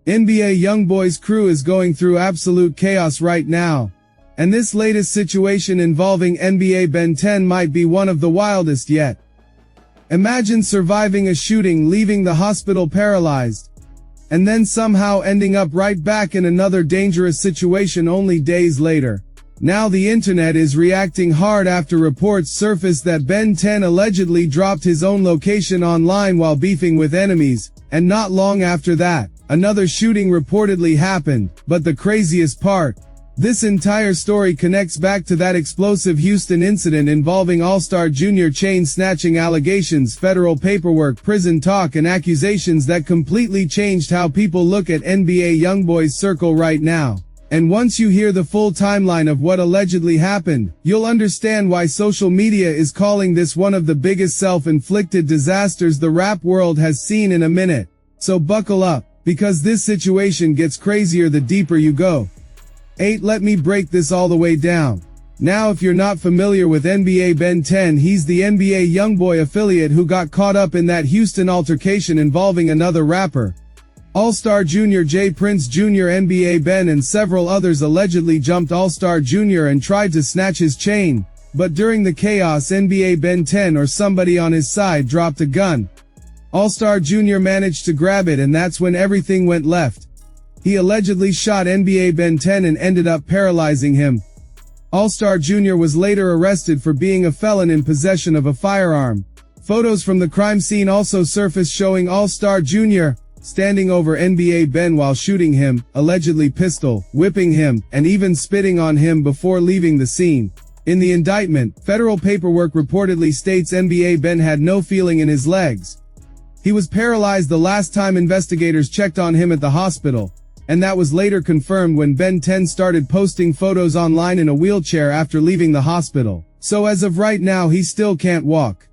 NBA YoungBoy's crew is going through absolute chaos right now. And this latest situation involving NBA Ben 10 might be one of the wildest yet. Imagine surviving a shooting, leaving the hospital paralyzed, and then somehow ending up right back in another dangerous situation only days later. Now the internet is reacting hard after reports surfaced that Ben 10 allegedly dropped his own location online while beefing with enemies, and not long after that, another shooting reportedly happened. But the craziest part, this entire story connects back to that explosive Houston incident involving All-Star Jr. chain snatching allegations, federal paperwork, prison talk, and accusations that completely changed how people look at NBA YoungBoy's circle right now. And once you hear the full timeline of what allegedly happened, you'll understand why social media is calling this one of the biggest self-inflicted disasters the rap world has seen in a minute. So buckle up, because this situation gets crazier the deeper you go. 8. Let me break this all the way down. Now if you're not familiar with NBA Ben 10, he's the NBA YoungBoy affiliate who got caught up in that Houston altercation involving another rapper. All-Star Jr. J. Prince Jr. NBA Ben and several others allegedly jumped All-Star Jr. and tried to snatch his chain, but during the chaos NBA Ben 10 or somebody on his side dropped a gun. All-Star Jr. managed to grab it, and that's when everything went left. He allegedly shot NBA Ben 10 and ended up paralyzing him. All-Star Jr. was later arrested for being a felon in possession of a firearm. Photos from the crime scene also surfaced showing All-Star Jr. standing over NBA Ben while shooting him, allegedly pistol whipping him, and even spitting on him before leaving the scene. In the indictment, federal paperwork reportedly states NBA Ben had no feeling in his legs. He was paralyzed the last time investigators checked on him at the hospital, and that was later confirmed when Ben 10 started posting photos online in a wheelchair after leaving the hospital. So as of right now he still can't walk.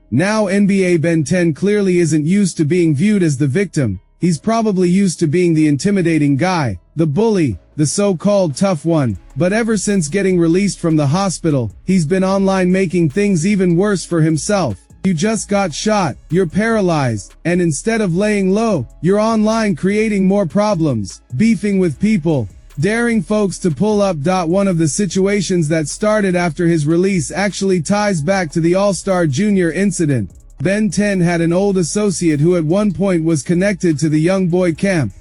Now NBA Ben 10 clearly isn't used to being viewed as the victim. He's probably used to being the intimidating guy, the bully, the so-called tough one. But ever since getting released from the hospital, he's been online making things even worse for himself. You just got shot, you're paralyzed, and instead of laying low, you're online creating more problems, beefing with people, daring folks to pull up. One of the situations that started after his release actually ties back to the All-Star Jr. incident. Ben 10 had an old associate who at one point was connected to the YoungBoy camp.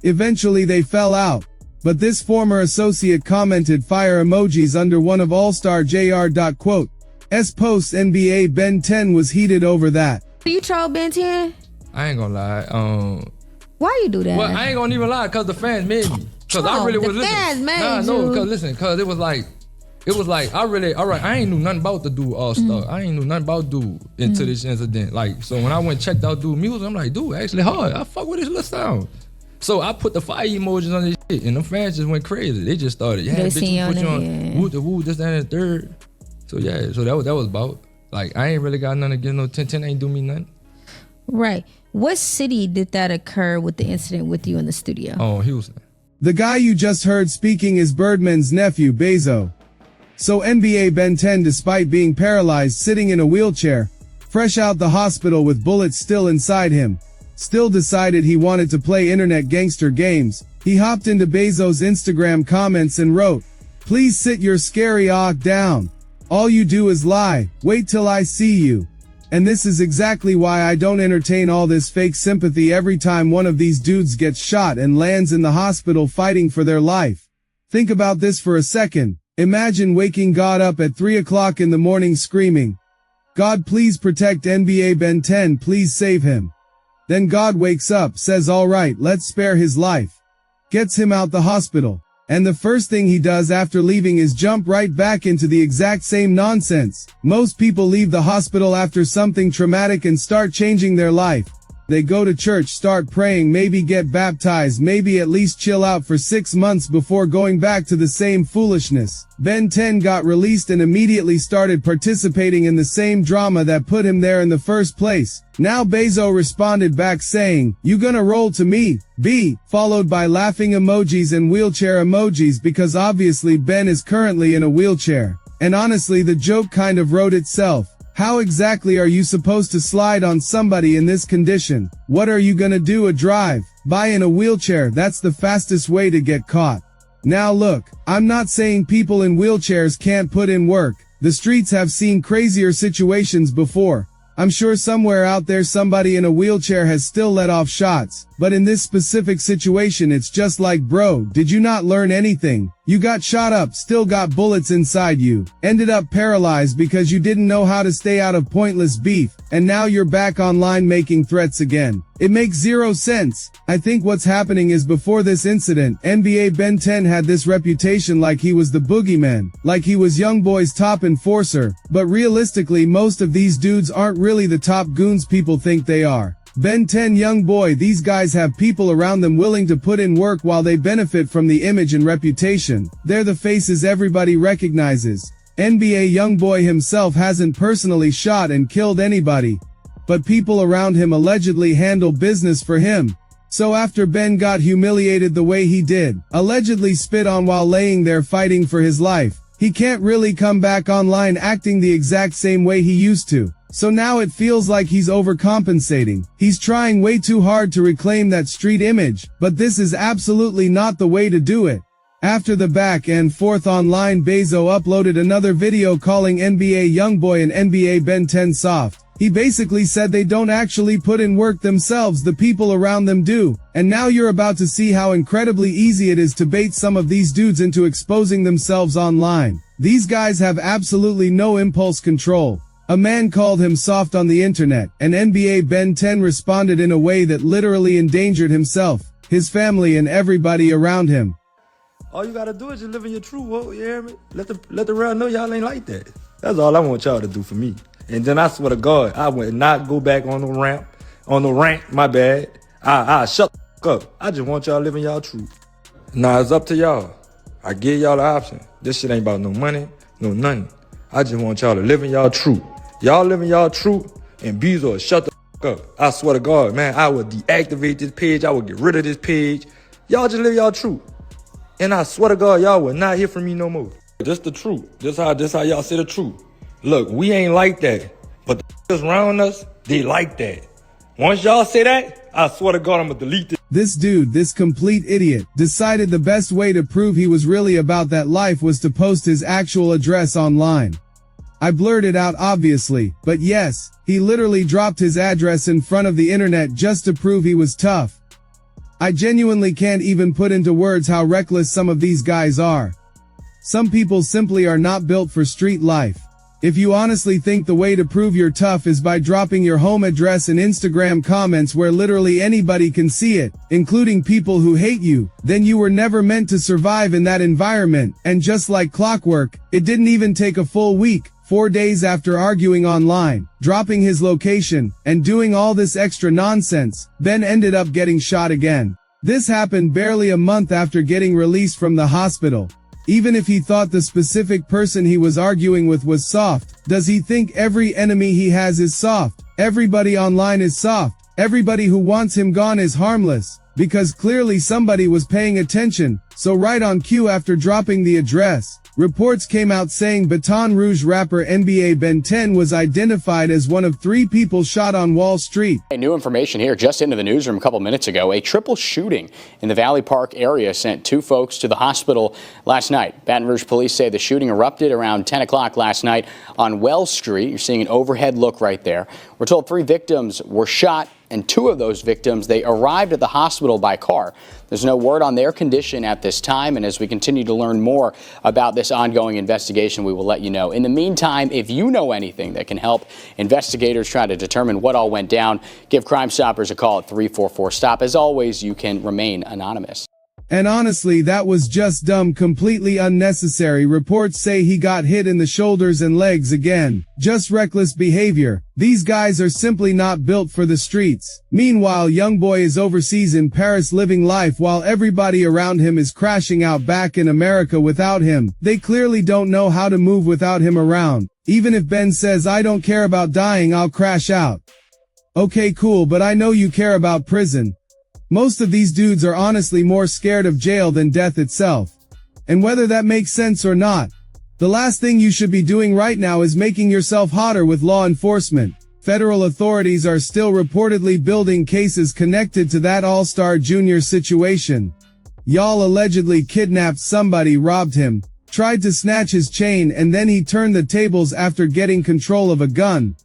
Eventually they fell out, but this former associate commented fire emojis under one of All-Star Jr. Posts. NBA Ben 10 was heated over that. You troll Ben 10? I ain't gonna lie. Why you do that? Well, I ain't gonna even lie, cause the fans made me. Cause I really was listening. Cause it was like alright. I ain't knew nothing about the dude All-Star. I ain't knew nothing about dude until this incident. Like, so when I went and checked out dude music, I'm like, dude, actually hard. I fuck with his little sound. So I put the fire emojis on this shit, and the fans just went crazy. They just started, yeah, bitch, we put you on woo the woo, this, that, and the third. So yeah, so that was about. Like, I ain't really got nothing against no 10 ain't do me nothing. Right. What city did that occur with the incident with you in the studio? Oh, Houston. The guy you just heard speaking is Birdman's nephew, Bezo. So NBA Ben 10, despite being paralyzed, sitting in a wheelchair, fresh out the hospital with bullets still inside him, still decided he wanted to play internet gangster games. He hopped into Bezo's Instagram comments and wrote, "Please sit your scary ass down. All you do is lie. Wait till I see you." And this is exactly why I don't entertain all this fake sympathy every time one of these dudes gets shot and lands in the hospital fighting for their life. Think about this for a second. Imagine waking God up at 3 o'clock in the morning screaming, "God, please protect NBA Ben 10, please save him." Then God wakes up, says, "All right, let's spare his life." Gets him out the hospital. And the first thing he does after leaving is jump right back into the exact same nonsense. Most people leave the hospital after something traumatic and start changing their life. They go to church, start praying, maybe get baptized, maybe at least chill out for 6 months before going back to the same foolishness. Ben 10 got released and immediately started participating in the same drama that put him there in the first place. Now Bezo responded back saying, "You gonna roll to me, B?" followed by laughing emojis and wheelchair emojis, because obviously Ben is currently in a wheelchair. And honestly, the joke kind of wrote itself. How exactly are you supposed to slide on somebody in this condition? What are you gonna do, a drive? Buy in a wheelchair, that's the fastest way to get caught. Now look, I'm not saying people in wheelchairs can't put in work. The streets have seen crazier situations before. I'm sure somewhere out there somebody in a wheelchair has still let off shots, but in this specific situation it's just like, bro, did you not learn anything? You got shot up, still got bullets inside you, ended up paralyzed because you didn't know how to stay out of pointless beef, and now you're back online making threats again. It makes zero sense. I think what's happening is before this incident, NBA Ben 10 had this reputation like he was the boogeyman, like he was Youngboy's top enforcer, but realistically most of these dudes aren't really the top goons people think they are. Ben 10 Youngboy, these guys have people around them willing to put in work while they benefit from the image and reputation. They're the faces everybody recognizes. NBA Youngboy himself hasn't personally shot and killed anybody, but people around him allegedly handle business for him. So after Ben got humiliated the way he did, allegedly spit on while laying there fighting for his life, he can't really come back online acting the exact same way he used to. So now it feels like he's overcompensating. He's trying way too hard to reclaim that street image, but this is absolutely not the way to do it. After the back and forth online, Bezo uploaded another video calling NBA Youngboy and NBA Ben 10 soft. He basically said they don't actually put in work themselves, the people around them do. And now you're about to see how incredibly easy it is to bait some of these dudes into exposing themselves online. These guys have absolutely no impulse control. A man called him soft on the internet, and NBA Ben 10 responded in a way that literally endangered himself, his family, and everybody around him. All you gotta do is just live in your truth, you hear me? Let the world know y'all ain't like that. That's all I want y'all to do for me. And then I swear to God, I would not go back on the rant, my bad. I shut the up. I just want y'all living y'all truth. Nah, it's up to y'all. I give y'all the option. This shit ain't about no money, no nothing. I just want y'all to live in y'all truth. Y'all living y'all truth, and Bezo, shut the up. I swear to God, man, I would deactivate this page. I would get rid of this page. Y'all just live y'all truth. And I swear to God, y'all will not hear from me no more. This the truth. This how y'all say the truth. Look, we ain't like that. But the around us, they like that. Once y'all say that, I swear to God, I'm gonna delete this. This dude, this complete idiot, decided the best way to prove he was really about that life was to post his actual address online. I blurred it out obviously, but yes, he literally dropped his address in front of the internet just to prove he was tough. I genuinely can't even put into words how reckless some of these guys are. Some people simply are not built for street life. If you honestly think the way to prove you're tough is by dropping your home address in Instagram comments where literally anybody can see it, including people who hate you, then you were never meant to survive in that environment. And just like clockwork, it didn't even take a full week, 4 days after arguing online, dropping his location, and doing all this extra nonsense, Ben ended up getting shot again. This happened barely a month after getting released from the hospital. Even if he thought the specific person he was arguing with was soft, does he think every enemy he has is soft? Everybody online is soft. Everybody who wants him gone is harmless. Because clearly somebody was paying attention, so right on cue after dropping the address, reports came out saying Baton Rouge rapper NBA Ben 10 was identified as one of 3 people shot on Wall Street. New information here just into the newsroom a couple minutes ago. A triple shooting in the Valley Park area sent 2 folks to the hospital last night. Baton Rouge police say the shooting erupted around 10 o'clock last night on Wells Street. You're seeing an overhead look right there. We're told 3 victims were shot, and 2 of those victims, they arrived at the hospital by car. There's no word on their condition at this time, and as we continue to learn more about this ongoing investigation, we will let you know. In the meantime, if you know anything that can help investigators try to determine what all went down, give Crime Stoppers a call at 344-STOP. As always, you can remain anonymous. And honestly, that was just dumb, completely unnecessary. Reports say he got hit in the shoulders and legs again. Just reckless behavior. These guys are simply not built for the streets. Meanwhile, Youngboy is overseas in Paris living life while everybody around him is crashing out back in America without him. They clearly don't know how to move without him around. Even if Ben says, "I don't care about dying, I'll crash out." Okay, cool, but I know you care about prison. Most of these dudes are honestly more scared of jail than death itself. And whether that makes sense or not, The last thing you should be doing right now is making yourself hotter with law enforcement. Federal authorities are still reportedly building cases connected to that All-Star Jr. situation. Y'all allegedly kidnapped somebody, robbed him, tried to snatch his chain, and then he turned the tables after getting control of a gun.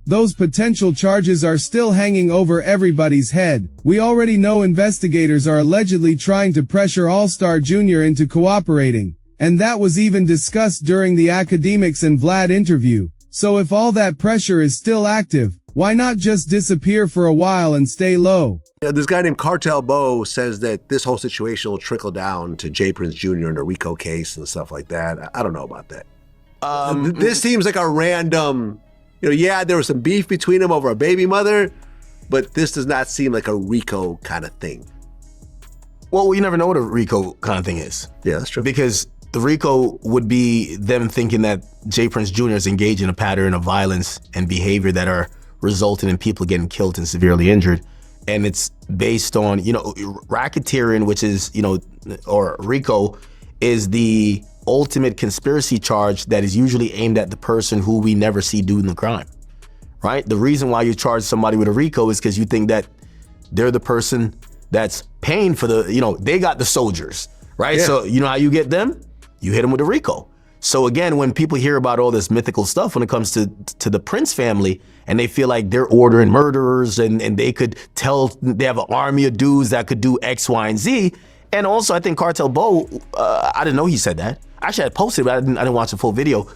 Those potential charges are still hanging over everybody's head. We already know investigators are allegedly trying to pressure All-Star Jr. into cooperating, and that was even discussed during the Academics and Vlad interview. So if all that pressure is still active, why not just disappear for a while and stay low? Yeah, this guy named Cartel Bo says that this whole situation will trickle down to Jay Prince Jr. and the RICO case and stuff like that. I don't know about that. This seems like a random, yeah, there was some beef between them over a baby mother, but this does not seem like a RICO kind of thing. Well, you never know what a RICO kind of thing is. Yeah, that's true. Because the RICO would be them thinking that Jay Prince Jr. is engaged in a pattern of violence and behavior that are resulting in people getting killed and severely injured. And it's based on, racketeering, which is, or RICO is the ultimate conspiracy charge that is usually aimed at the person who we never see doing the crime, right? The reason why you charge somebody with a RICO is because you think that they're the person that's paying for the, they got the soldiers, right? Yeah. So you know how you get them? You hit them with a RICO. So again, when people hear about all this mythical stuff when it comes to the Prince family, and they feel like they're ordering murderers and they could tell they have an army of dudes that could do X, Y, and Z. And also, I think Cartel Bo, I didn't know he said that. Actually, I posted it, but I didn't watch the full video.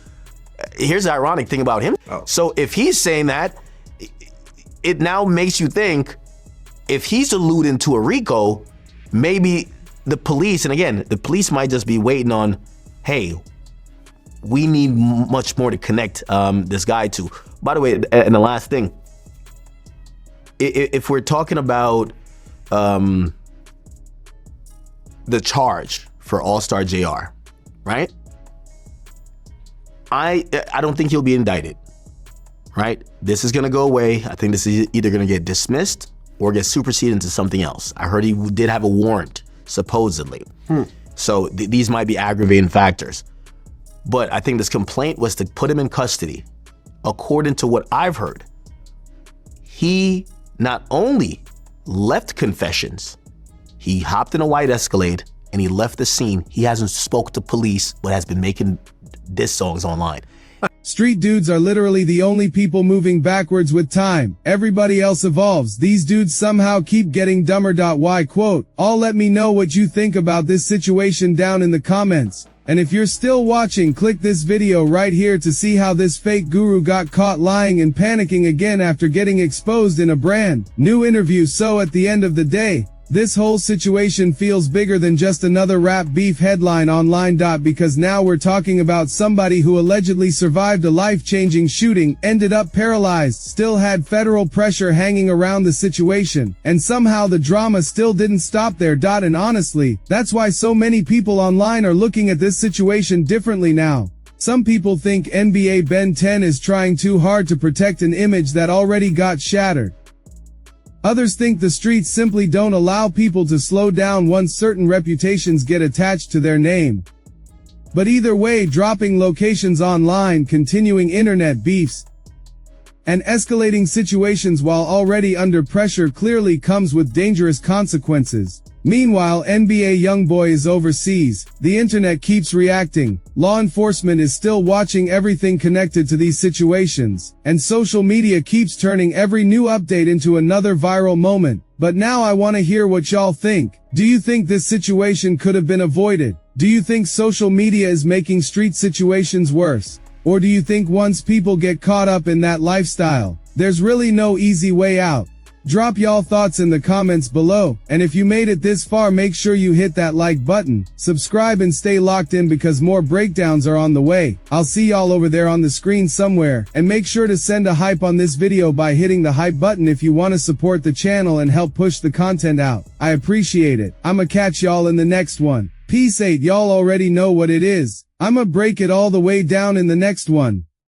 Here's the ironic thing about him. Oh. So if he's saying that, it now makes you think, if he's alluding to a RICO, maybe the police, and again, the police might just be waiting on, hey, we need much more to connect this guy to. By the way, and the last thing, if we're talking about the charge for All-Star JR, right? I don't think he'll be indicted, right? This is gonna go away. I think this is either gonna get dismissed or get superseded into something else. I heard he did have a warrant, supposedly. So these might be aggravating factors. But I think this complaint was to put him in custody. According to what I've heard, he not only left confessions, he hopped in a white Escalade and he left the scene. He hasn't spoke to police, but has been making diss songs online. Street dudes are literally the only people moving backwards with time. Everybody else evolves. These dudes somehow keep getting dumber. Why? Quote, all let me know what you think about this situation down in the comments. And if you're still watching, click this video right here to see how this fake guru got caught lying and panicking again after getting exposed in a brand new interview. So at the end of the day, this whole situation feels bigger than just another rap beef headline online. Because now we're talking about somebody who allegedly survived a life-changing shooting, ended up paralyzed, still had federal pressure hanging around the situation, and somehow the drama still didn't stop there. And honestly, that's why so many people online are looking at this situation differently now. Some people think NBA Ben 10 is trying too hard to protect an image that already got shattered. Others think the streets simply don't allow people to slow down once certain reputations get attached to their name. But either way, dropping locations online, continuing internet beefs, and escalating situations while already under pressure clearly comes with dangerous consequences. Meanwhile, NBA YoungBoy is overseas, the internet keeps reacting, law enforcement is still watching everything connected to these situations, and social media keeps turning every new update into another viral moment. But now I want to hear what y'all think. Do you think this situation could have been avoided? Do you think social media is making street situations worse? Or do you think once people get caught up in that lifestyle, there's really no easy way out? Drop y'all thoughts in the comments below, and if you made it this far, make sure you hit that like button, subscribe and stay locked in because more breakdowns are on the way. I'll see y'all over there on the screen somewhere, and make sure to send a hype on this video by hitting the hype button if you want to support the channel and help push the content out. I appreciate it. I'ma catch y'all in the next one. Peace 8, y'all already know what it is. I'ma break it all the way down in the next one.